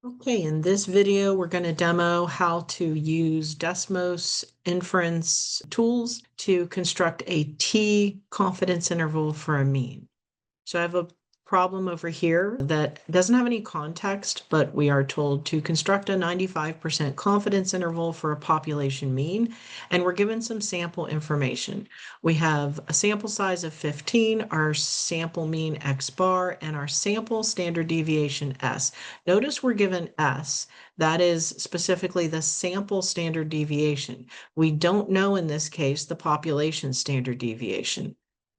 Okay, in this video, we're going to demo how to use Desmos inference tools to construct a T confidence interval for a mean. So I have a problem over here that doesn't have any context, but we are told to construct a 95% confidence interval for a population mean, and we're given some sample information. We have a sample size of 15, our sample mean X bar, and our sample standard deviation S. Notice we're given S. That is specifically the sample standard deviation. We don't know in this case the population standard deviation.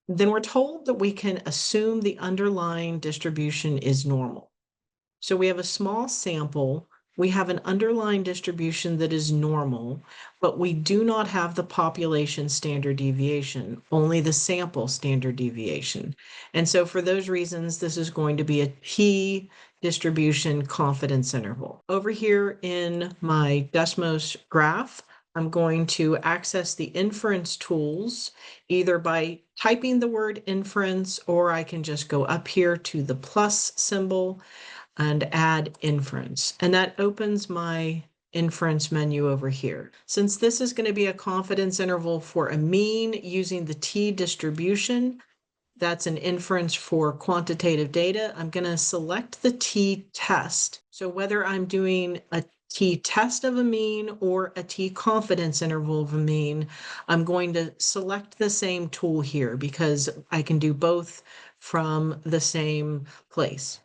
Then we're told that we can assume the underlying distribution is normal. So we have a small sample, we have an underlying distribution that is normal, but we do not have the population standard deviation, only the sample standard deviation. And so for those reasons, this is going to be a T distribution confidence interval. Over here in my Desmos graph, I'm going to access the inference tools either by typing the word inference, or I can just go up here to the plus symbol and add inference. And that opens my inference menu over here. Since this is going to be a confidence interval for a mean using the T distribution, that's an inference for quantitative data, I'm going to select the t-test. So whether I'm doing a t-test of a mean or a t-confidence interval of a mean, I'm going to select the same tool here because I can do both from the same place.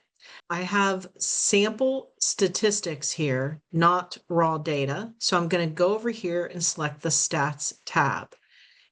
I have sample statistics here, not raw data. So I'm going to go over here and select the stats tab.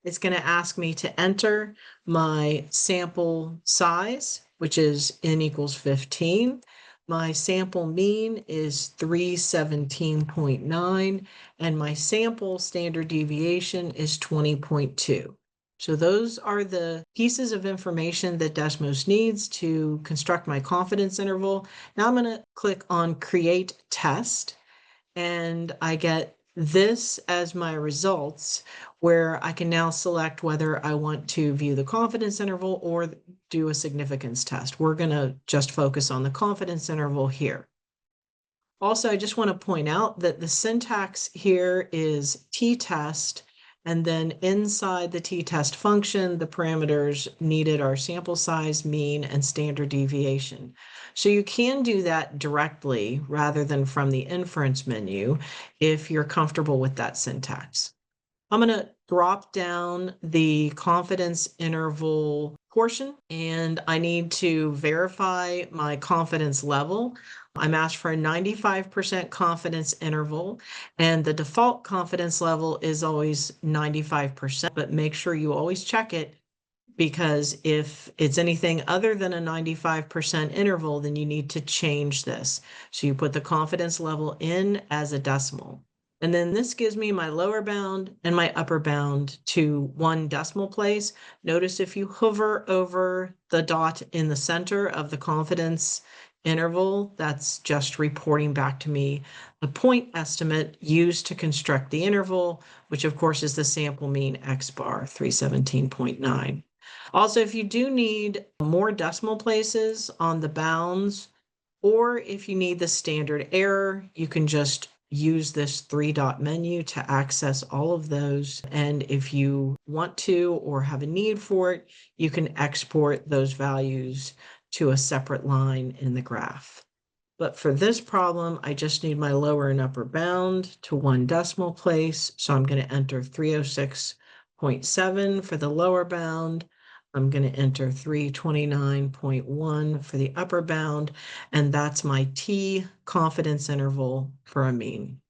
It's going to ask me to enter my sample size, which is n equals 15. My sample mean is 317.9, and my sample standard deviation is 20.2. So those are the pieces of information that Desmos needs to construct my confidence interval. Now I'm going to click on Create Test, and I get this as my results, where I can now select whether I want to view the confidence interval or do a significance test. We're going to just focus on the confidence interval here. Also, I just want to point out that the syntax here is t-test, and then inside the t-test function, the parameters needed are sample size, mean, and standard deviation. So you can do that directly rather than from the inference menu if you're comfortable with that syntax. I'm going to drop down the confidence interval portion, and I need to verify my confidence level. I'm asked for a 95% confidence interval, and the default confidence level is always 95%, but make sure you always check it, because if it's anything other than a 95% interval, then you need to change this. So you put the confidence level in as a decimal. And then this gives me my lower bound and my upper bound to one decimal place. Notice if you hover over the dot in the center of the confidence interval, that's just reporting back to me the point estimate used to construct the interval, which of course is the sample mean X bar, 317.9. Also, if you do need more decimal places on the bounds, or if you need the standard error, you can just use this three-dot menu to access all of those. And if you want to or have a need for it, you can export those values to a separate line in the graph. But for this problem, I just need my lower and upper bound to one decimal place. So I'm going to enter 306.7 for the lower bound. I'm going to enter 329.1 for the upper bound, and that's my T confidence interval for a mean.